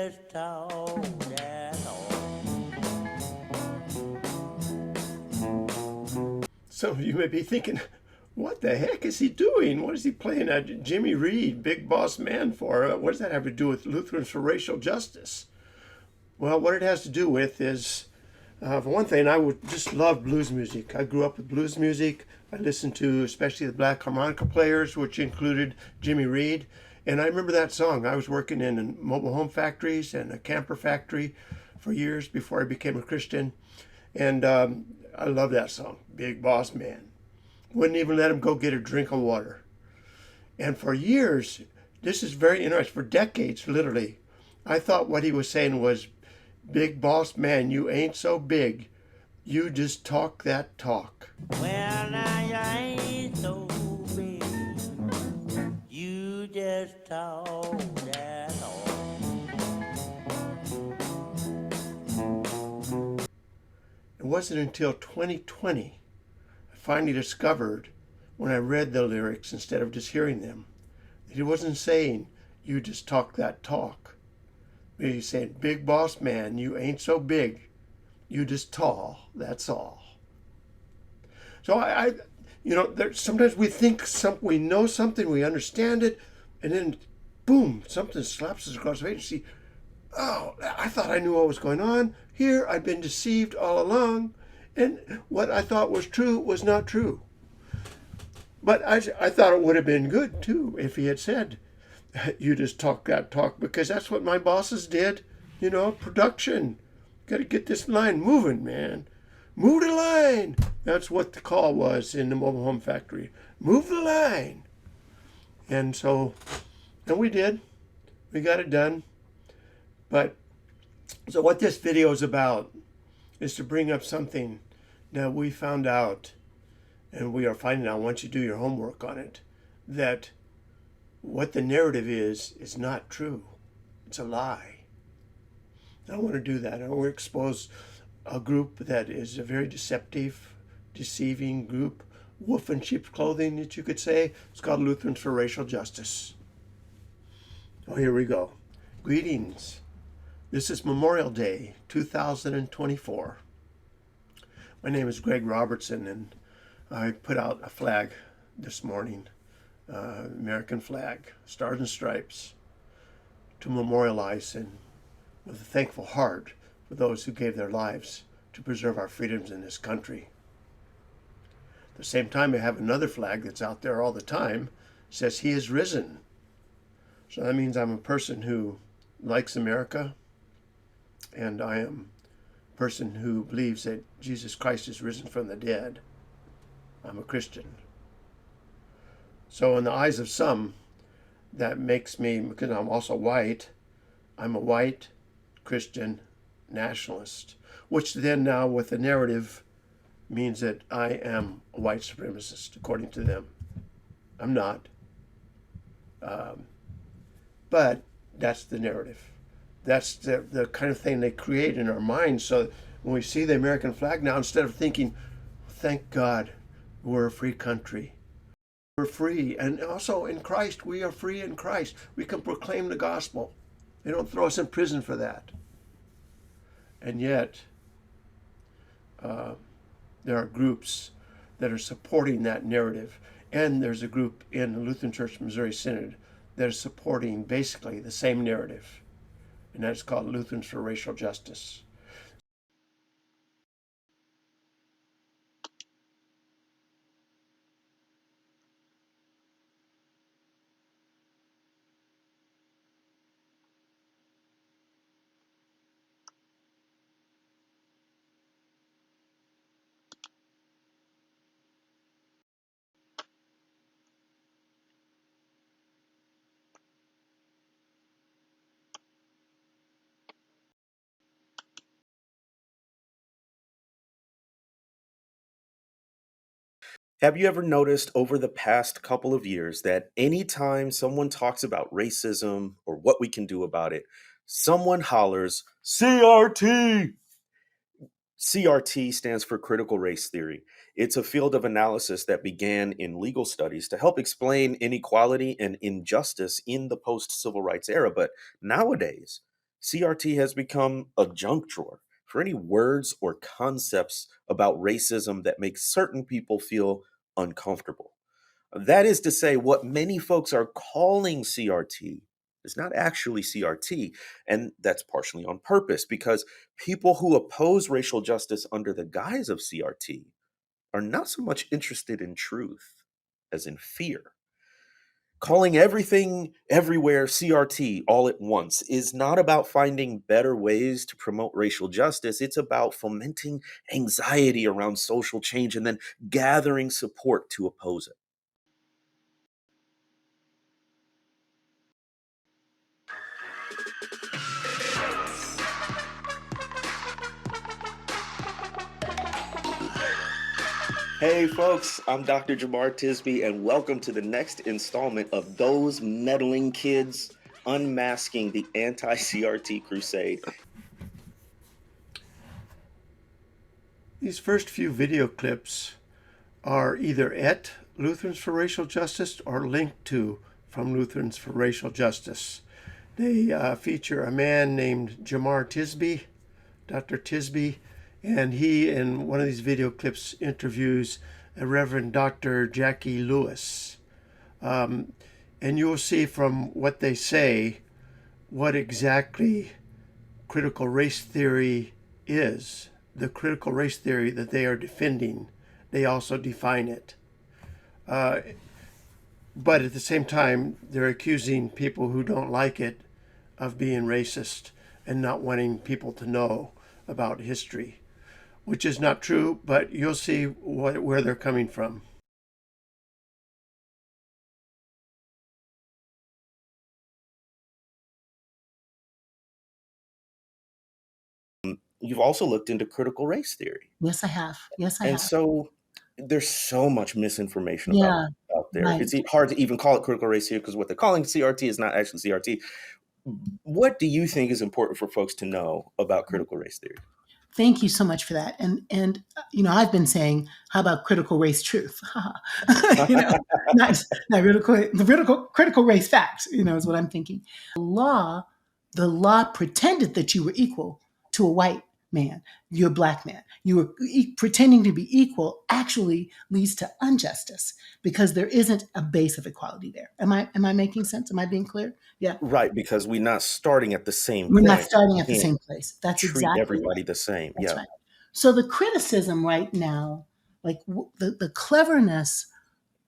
just talk, that's all. Some of you may be thinking, what the heck is he doing? What is he playing at Jimmy Reed, Big Boss Man for? What does that have to do with Lutherans for Racial Justice? Well, what it has to do with is, for one thing, I would just love blues music. I grew up with blues music. I listened to especially the black harmonica players, which included Jimmy Reed. And I remember that song. I was working in mobile home factories and a camper factory for years before I became a Christian. And I love that song, Big Boss Man. Wouldn't even let him go get a drink of water. And for years, this is very interesting, for decades, literally, I thought what he was saying was, Big Boss Man, you ain't so big. You just talk that talk. Well, now you ain't so big, you just talk, that's all. It wasn't until 2020 I finally discovered, when I read the lyrics instead of just hearing them, that he wasn't saying, you just talk that talk. But he's saying, Big Boss Man, you ain't so big. You just tall, that's all. So sometimes we think we know something, we understand it, and then boom, something slaps us across the face. You see, oh, I thought I knew what was going on. Here, I've been deceived all along, and what I thought was true was not true. But I thought it would have been good too if he had said, you just talk that talk, because that's what my bosses did. Production. Got to get this line moving, man. Move the line. That's what the call was in the mobile home factory. Move the line. And we did. We got it done. But so what this video is about is to bring up something that we found out, and we are finding out once you do your homework on it, that what the narrative is not true. It's a lie. I don't want to do that. I don't want to expose a group that is a very deceptive, deceiving group, wolf in sheep's clothing, that you could say. It's called Lutherans for Racial Justice. Oh, here we go. Greetings. This is Memorial Day, 2024. My name is Greg Robertson, and I put out a flag this morning, American flag, stars and stripes, to memorialize and with a thankful heart for those who gave their lives to preserve our freedoms in this country. At the same time, I have another flag that's out there all the time, says He is risen. So that means I'm a person who likes America, and I am a person who believes that Jesus Christ is risen from the dead. I'm a Christian. So in the eyes of some, that makes me, because I'm also white, I'm a white Christian nationalist, which then now with the narrative means that I am a white supremacist, according to them. I'm not. But that's the narrative. That's the kind of thing they create in our minds. So when we see the American flag now, instead of thinking, thank God we're a free country, we're free. And also in Christ, we are free in Christ. We can proclaim the gospel. They don't throw us in prison for that. And yet, there are groups that are supporting that narrative. And there's a group in the Lutheran Church Missouri Synod that is supporting basically the same narrative. And that's called Lutherans for Racial Justice. Have you ever noticed over the past couple of years that anytime someone talks about racism or what we can do about it, someone hollers, CRT? CRT stands for critical race theory. It's a field of analysis that began in legal studies to help explain inequality and injustice in the post civil rights era. But nowadays, CRT has become a junk drawer for any words or concepts about racism that make certain people feel uncomfortable. That is to say, what many folks are calling CRT is not actually CRT, and that's partially on purpose because people who oppose racial justice under the guise of CRT are not so much interested in truth as in fear. Calling everything everywhere CRT all at once is not about finding better ways to promote racial justice. It's about fomenting anxiety around social change and then gathering support to oppose it. Hey folks, I'm Dr. Jamar Tisby, and welcome to the next installment of Those Meddling Kids, Unmasking the Anti-CRT Crusade. These first few video clips are either at Lutherans for Racial Justice or linked to from Lutherans for Racial Justice. They feature a man named Jamar Tisby, Dr. Tisby, and he, in one of these video clips, interviews a Reverend Dr. Jackie Lewis. And you'll see from what they say what exactly critical race theory is. The critical race theory that they are defending, they also define it. But at the same time, they're accusing people who don't like it of being racist and not wanting people to know about history, which is not true, but you'll see where they're coming from. You've also looked into critical race theory. Yes, I have. Yes, I And have. so there's so much misinformation Yeah, out there. right. It's hard to even call it critical race theory because what they're calling CRT is not actually CRT. What do you think is important for folks to know about critical race theory? Thank you so much for that. And I've been saying, how about critical race truth? Not critical race facts, is what I'm thinking. The law pretended that you were equal to a white man. You're a black man. You were pretending to be equal actually leads to injustice because there isn't a base of equality there. Am I making sense? Am I being clear? Yeah. Right, because we're not starting at the same We're point. not starting You at the can't same place. That's treat exactly everybody right. the same. That's Yeah. right. So the criticism right now, like the cleverness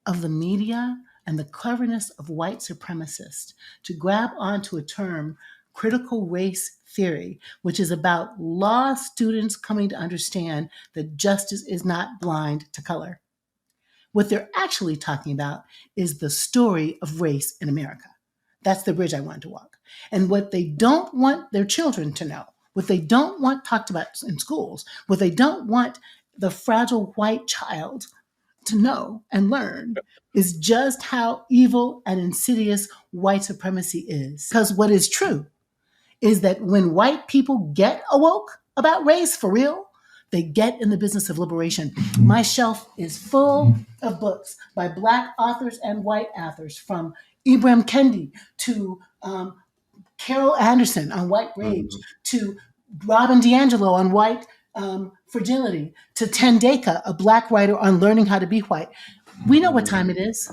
of the media and the cleverness of white supremacists to grab onto a term, critical race theory, which is about law students coming to understand that justice is not blind to color. What they're actually talking about is the story of race in America. That's the bridge I wanted to walk. And what they don't want their children to know, what they don't want talked about in schools, what they don't want the fragile white child to know and learn is just how evil and insidious white supremacy is. Because what is true is that when white people get awoke about race for real, they get in the business of liberation. My shelf is full of books by Black authors and white authors, from Ibram Kendi to Carol Anderson on white rage, to Robin DiAngelo on white fragility, to Tandeka, a Black writer on learning how to be white. We know what time it is.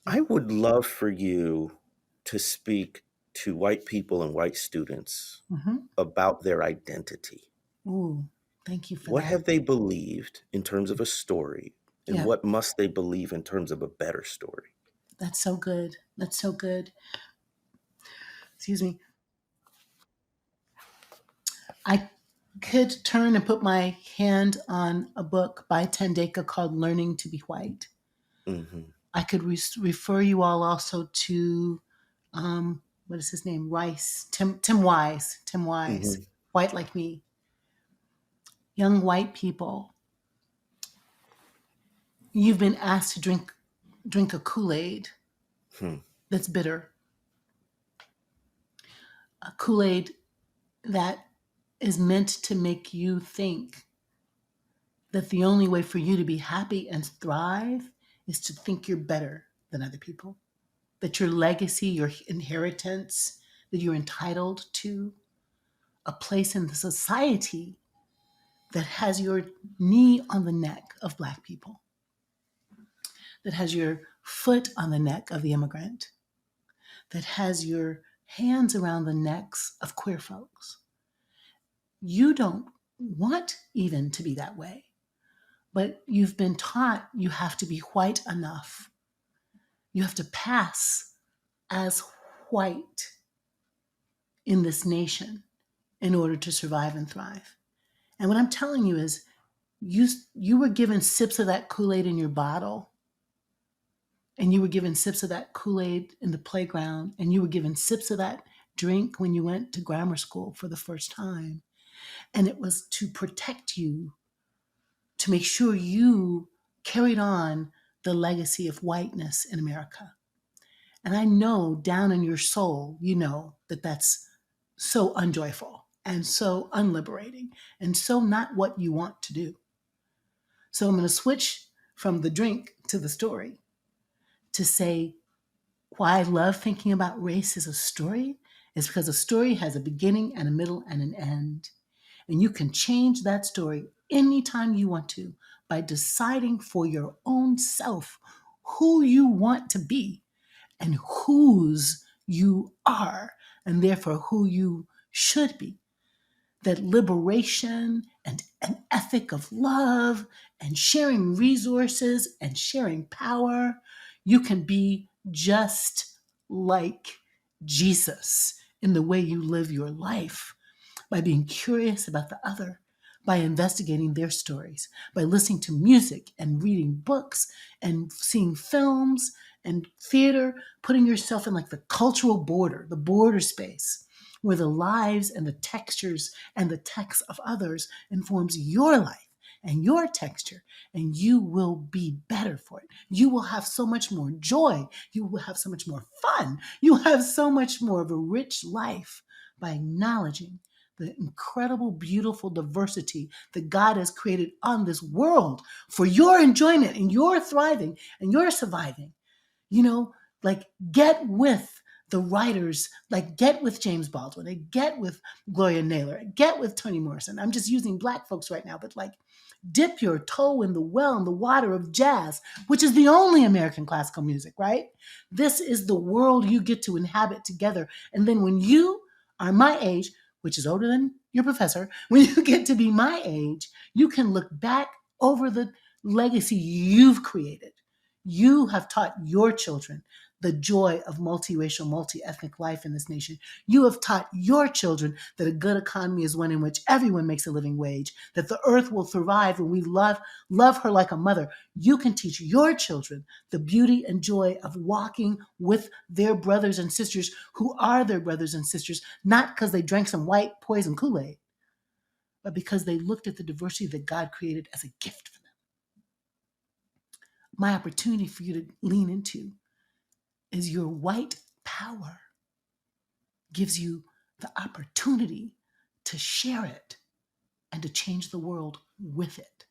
I would love for you to speak to white people and white students about their identity. Ooh, thank you for What that. have they believed in terms of a story, and Yeah. what must they believe in terms of a better story? That's so good. That's so good. Excuse me. I could turn and put my hand on a book by Tandeka called Learning to be White. Mm-hmm. I could refer you all also to, what is his name? Tim Wise, Mm-hmm. White Like Me. Young white people, you've been asked to drink a Kool-Aid that's bitter. A Kool-Aid that is meant to make you think that the only way for you to be happy and thrive is to think you're better than other people, that your legacy, your inheritance, that you're entitled to a place in the society that has your knee on the neck of Black people, that has your foot on the neck of the immigrant, that has your hands around the necks of queer folks. You don't want even to be that way, but you've been taught you have to be white enough. You have to pass as white in this nation in order to survive and thrive. And what I'm telling you is you were given sips of that Kool-Aid in your bottle, and you were given sips of that Kool-Aid in the playground, and you were given sips of that drink when you went to grammar school for the first time. And it was to protect you, to make sure you carried on the legacy of whiteness in America. And I know down in your soul, you know that that's so unjoyful and so unliberating and so not what you want to do. So I'm going to switch from the drink to the story to say why I love thinking about race as a story is because a story has a beginning and a middle and an end. And you can change that story anytime you want to by deciding for your own self who you want to be and whose you are, and therefore who you should be. That liberation and an ethic of love and sharing resources and sharing power, you can be just like Jesus in the way you live your life, by being curious about the other, by investigating their stories, by listening to music and reading books and seeing films and theater, putting yourself in like the cultural border, the border space, where the lives and the textures and the texts of others informs your life and your texture, and you will be better for it. You will have so much more joy. You will have so much more fun. You will have so much more of a rich life by acknowledging the incredible, beautiful diversity that God has created on this world for your enjoyment and your thriving and your surviving. You know, like get with the writers, like get with James Baldwin, and get with Gloria Naylor, get with Toni Morrison. I'm just using Black folks right now, but like dip your toe in the well, in the water of jazz, which is the only American classical music, right? This is the world you get to inhabit together. And then when you are my age, which is older than your professor, when you get to be my age, you can look back over the legacy you've created. You have taught your children the joy of multiracial, multi-ethnic life in this nation. You have taught your children that a good economy is one in which everyone makes a living wage, that the earth will thrive when we love her like a mother. You can teach your children the beauty and joy of walking with their brothers and sisters who are their brothers and sisters, not because they drank some white poison Kool-Aid, but because they looked at the diversity that God created as a gift for them. My opportunity for you to lean into is your white power gives you the opportunity to share it and to change the world with it.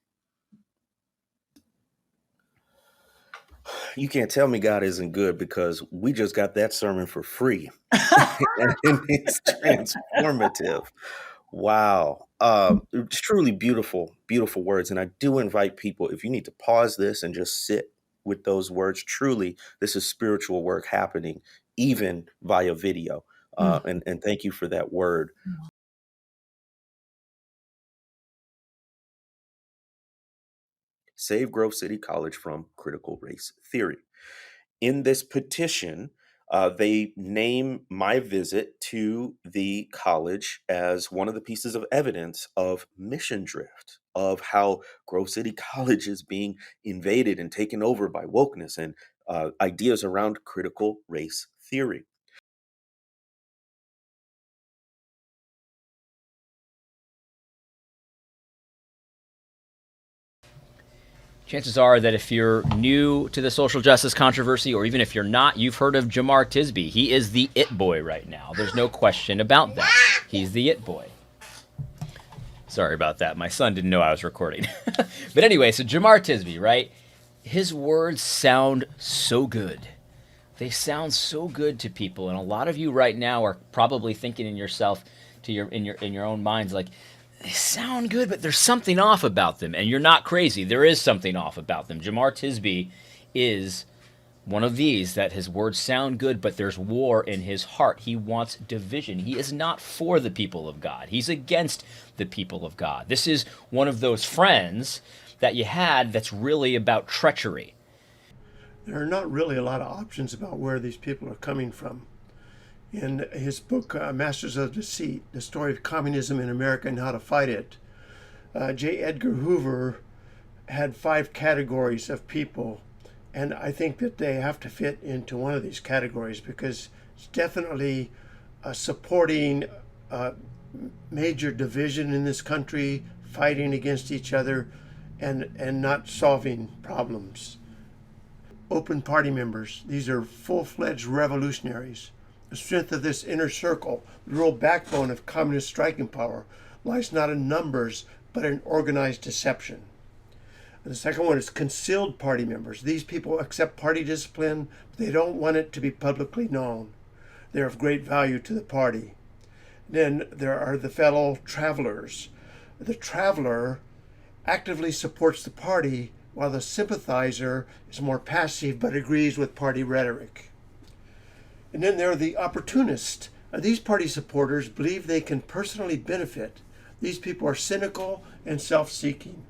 You can't tell me God isn't good, because we just got that sermon for free. And it's transformative. Wow. It's truly beautiful, beautiful words. And I do invite people, if you need to pause this and just sit with those words, truly, this is spiritual work happening, even via video. And thank you for that word. Save Grove City College from critical race theory. In this petition, they name my visit to the college as one of the pieces of evidence of mission drift, of how Grove City College is being invaded and taken over by wokeness and ideas around critical race theory. Chances are that if you're new to the social justice controversy, or even if you're not, you've heard of Jemar Tisby. He is the it boy right now. There's no question about that. He's the it boy. Sorry about that. My son didn't know I was recording. But anyway, so Jemar Tisby, right? his words sound so good. They sound so good to people, and a lot of you right now are probably thinking in yourself, in your own minds, like, they sound good, but there's something off about them. And you're not crazy. There is something off about them. Jemar Tisby is one of these, that his words sound good, but there's war in his heart. He wants division. He is not for the people of God. He's against the people of God. This is one of those friends that you had that's really about treachery. There are not really a lot of options about where these people are coming from. In his book, Masters of Deceit, The Story of Communism in America and How to Fight It, J. Edgar Hoover had 5 categories of people, and I think that they have to fit into one of these categories, because it's definitely supporting major division in this country, fighting against each other, and not solving problems. Open party members, these are full-fledged revolutionaries. The strength of this inner circle, the real backbone of communist striking power, lies not in numbers, but in organized deception. And the second one is concealed party members. These people accept party discipline, but they don't want it to be publicly known. They're of great value to the party. Then there are the fellow travelers. The traveler actively supports the party, while the sympathizer is more passive but agrees with party rhetoric. And then there are the opportunists. These party supporters believe they can personally benefit. These people are cynical and self-seeking.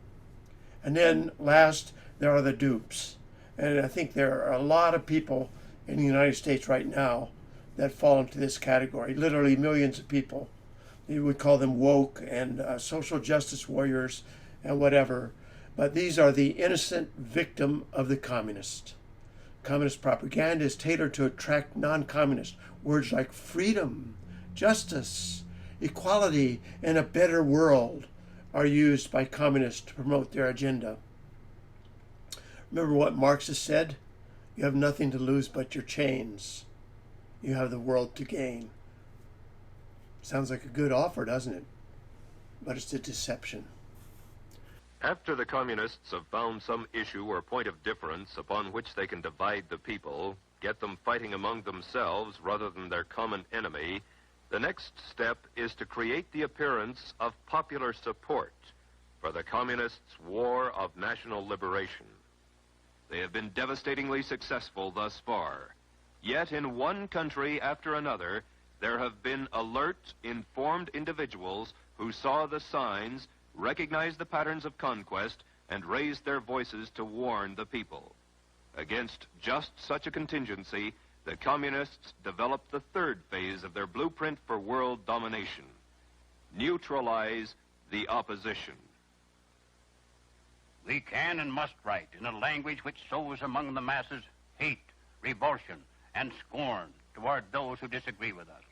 And then last, there are the dupes. And I think there are a lot of people in the United States right now that fall into this category, literally millions of people. You would call them woke and social justice warriors and whatever. But these are the innocent victim of the communist. Communist propaganda is tailored to attract non-communists. Words like freedom, justice, equality, and a better world are used by communists to promote their agenda. Remember what Marx has said? You have nothing to lose but your chains. You have the world to gain. Sounds like a good offer, doesn't it? But it's a deception. After the communists have found some issue or point of difference upon which they can divide the people, get them fighting among themselves rather than their common enemy, the next step is to create the appearance of popular support for the communists' war of national liberation. They have been devastatingly successful thus far. Yet in one country after another, there have been alert, informed individuals who saw the signs, recognized the patterns of conquest, and raised their voices to warn the people. Against just such a contingency, the communists developed the third phase of their blueprint for world domination: neutralize the opposition. We can and must write in a language which sows among the masses hate, revulsion, and scorn toward those who disagree with us.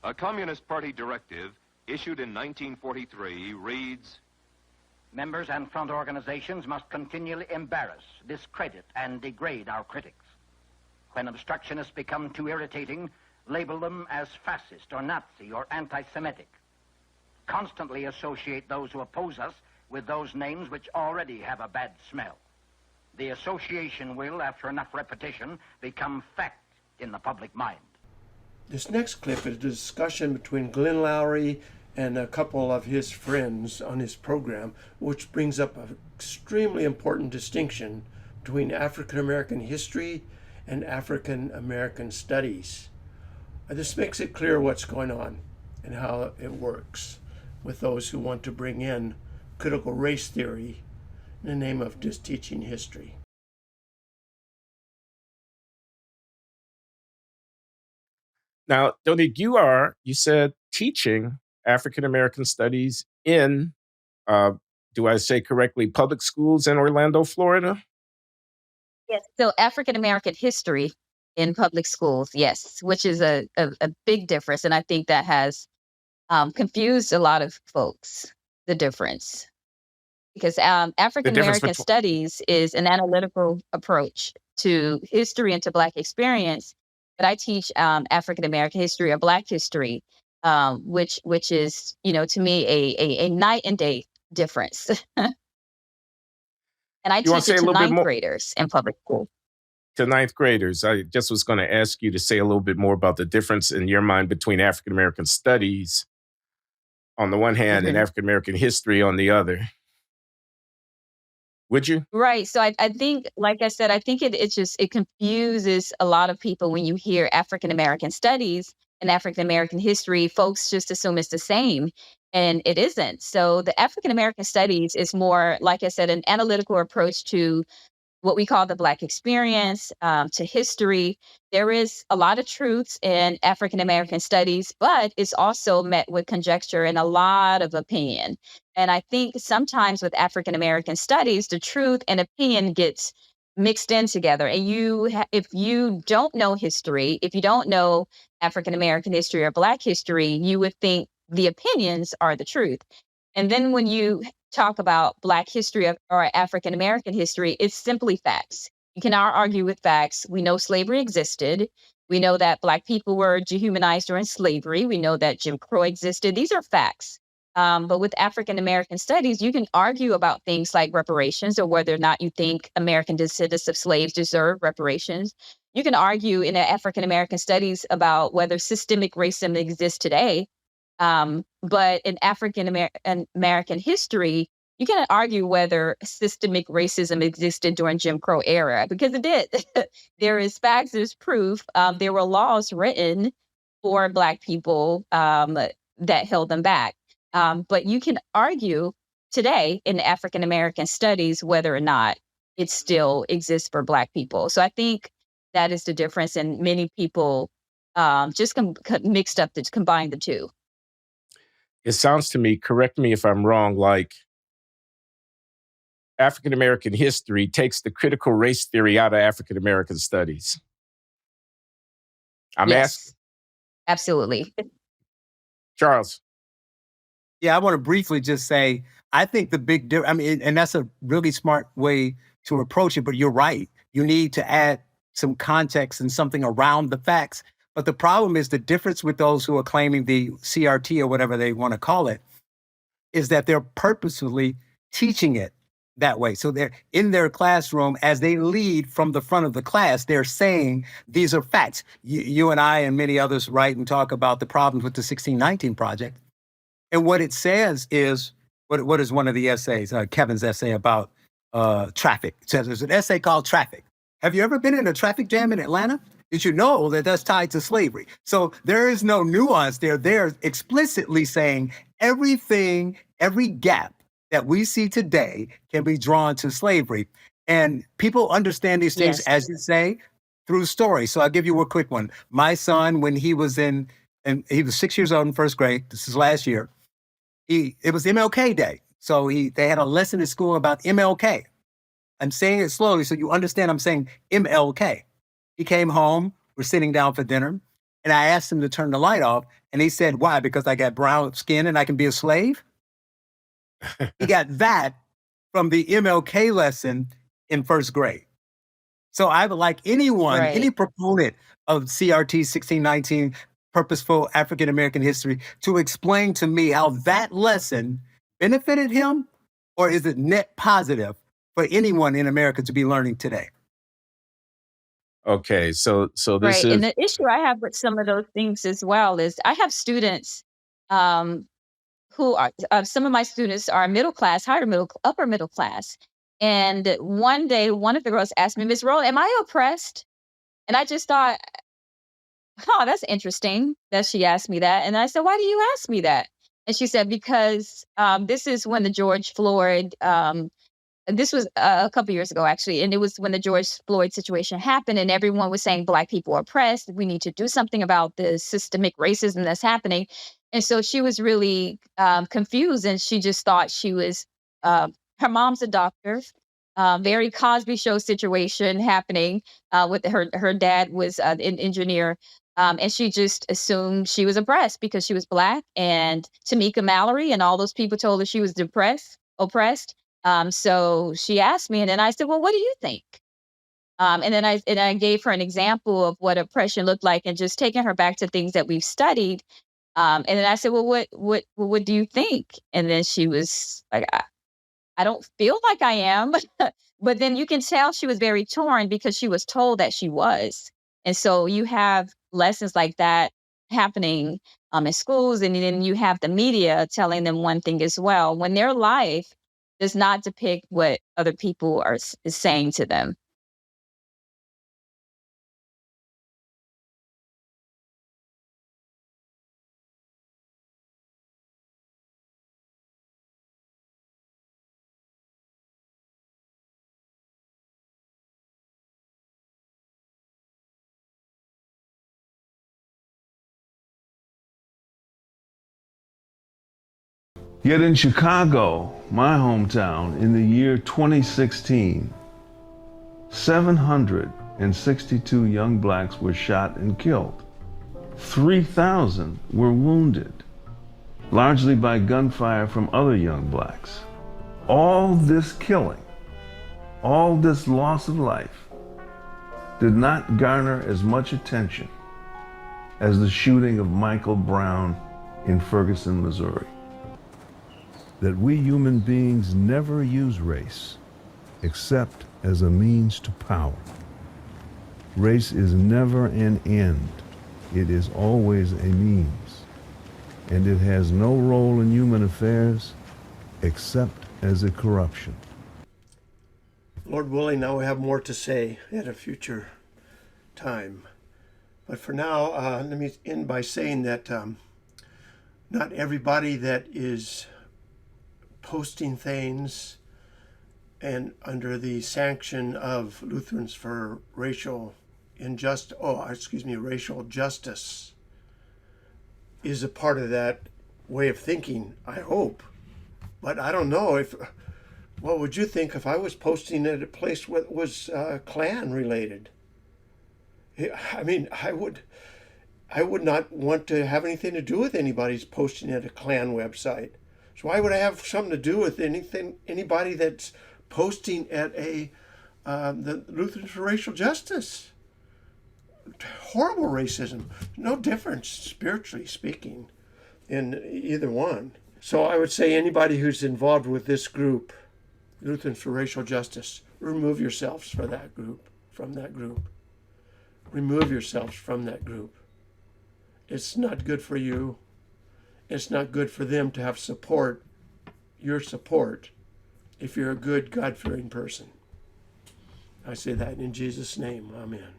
A Communist Party directive issued in 1943 reads, Members and front organizations must continually embarrass, discredit, and degrade our critics. When obstructionists become too irritating, label them as fascist or Nazi or anti-Semitic. Constantly associate those who oppose us with those names which already have a bad smell. The association will, after enough repetition, become fact in the public mind. This next clip is a discussion between Glenn Lowry and a couple of his friends on his program, which brings up an extremely important distinction between African American history and African American studies. This makes it clear what's going on and how it works with those who want to bring in critical race theory in the name of just teaching history. Now, Donig, you said teaching African American studies in, do I say correctly, public schools in Orlando, Florida? Yes. So African American history in public schools, yes, which is a big difference. And I think that has confused a lot of folks, the difference. Because African American studies is an analytical approach to history and to Black experience. But I teach African American history or Black history, which is, to me, a night and day difference. And I You want teach to say it a to little bit ninth more graders in public school. to ninth graders? I just was going to ask you to say a little bit more about the difference in your mind between African American studies on the one hand and Mhm. African American history on the other. Would you? Right. So I think, like I said, I think it confuses a lot of people when you hear African American studies and African American history. Folks just assume it's the same, and it isn't. So the African American studies is more, like I said, an analytical approach to what we call the Black experience, to history. There is a lot of truths in African American studies, but it's also met with conjecture and a lot of opinion. And I think sometimes with African American studies, the truth and opinion gets mixed in together. And if you don't know history, if you don't know African American history or Black history, you would think the opinions are the truth. And then when you talk about Black history or African American history, it's simply facts. You cannot argue with facts. We know slavery existed. We know that Black people were dehumanized during slavery. We know that Jim Crow existed. These are facts. But with African American studies, you can argue about things like reparations or whether or not you think American descendants of slaves deserve reparations. You can argue in African American studies about whether systemic racism exists today. But in African American history, you can't argue whether systemic racism existed during Jim Crow era because it did. There is facts, there's proof. There were laws written for Black people that held them back. But you can argue today in African American studies whether or not it still exists for Black people. So I think that is the difference, and many people just mixed up, combine the two. It sounds to me, correct me if I'm wrong, like African American history takes the critical race theory out of African American studies. I'm asking. Yes, absolutely. Charles. Yeah, I want to briefly just say, I think the big difference, I mean, and that's a really smart way to approach it, but you're right. You need to add some context and something around the facts. But the problem is the difference with those who are claiming the CRT or whatever they want to call it is that they're purposefully teaching it that way. So they're in their classroom as they lead from the front of the class, they're saying these are facts. You and I and many others write and talk about the problems with the 1619 Project. And what it says is, what is one of the essays, Kevin's essay about traffic? It says there's an essay called Traffic. Have you ever been in a traffic jam in Atlanta? Did you know that that's tied to slavery? So there is no nuance there. They're explicitly saying everything, every gap that we see today can be drawn to slavery. And people understand these things, Yes. as you say, through stories. So I'll give you a quick one. My son, when he was and he was 6 years old in first grade, this is last year, it was MLK Day. So they had a lesson at school about MLK. I'm saying it slowly so you understand I'm saying MLK. He came home, we're sitting down for dinner, and I asked him to turn the light off. And he said, why? Because I got brown skin and I can be a slave? He got that from the MLK lesson in first grade. So I would like anyone, Right. any proponent of CRT 1619, purposeful African American history, to explain to me how that lesson benefited him, or is it net positive for anyone in America to be learning today? Okay, so this Right. And is the issue I have with some of those things as well is I have students who are, some of my students are middle class, upper middle class. And one day, one of the girls asked me, Ms. Roll, am I oppressed? And I just thought, oh, that's interesting that she asked me that. And I said, why do you ask me that? And she said, because this is when the George Floyd, this was a couple years ago, actually. And it was when the George Floyd situation happened and everyone was saying Black people are oppressed. We need to do something about the systemic racism that's happening. And so she was really confused, and she just thought she was, her mom's a doctor, very Cosby Show situation happening with her dad was an engineer. And she just assumed she was oppressed because she was Black, and Tamika Mallory and all those people told her she was oppressed. So she asked me, and then I said, well, what do you think? And then I gave her an example of what oppression looked like and just taking her back to things that we've studied. And then I said, well, what do you think? And then she was like, I don't feel like I am. But then you can tell she was very torn because she was told that she was. And so you have lessons like that happening in schools, and then you have the media telling them one thing as well, when their life does not depict what other people are is saying to them. Yet in Chicago, my hometown, in the year 2016, 762 young blacks were shot and killed. 3,000 were wounded, largely by gunfire from other young blacks. All this killing, all this loss of life, did not garner as much attention as the shooting of Michael Brown in Ferguson, Missouri. That we human beings never use race except as a means to power. Race is never an end. It is always a means. And it has no role in human affairs except as a corruption. Lord willing, now we have more to say at a future time. But for now, let me end by saying that not everybody that is posting things and under the sanction of Lutherans for Racial Justice is a part of that way of thinking, I hope. But I don't know what would you think if I was posting at a place that was Klan related? I mean, I would not want to have anything to do with anybody's posting at a Klan website. So why would I have something to do with anybody that's posting at the Lutherans For Racial Justice? Horrible racism. No difference, spiritually speaking, in either one. So I would say anybody who's involved with this group, Lutherans For Racial Justice, remove yourselves from that group. Remove yourselves from that group. It's not good for you. It's not good for them to have your support, if you're a good, God-fearing person. I say that in Jesus' name. Amen.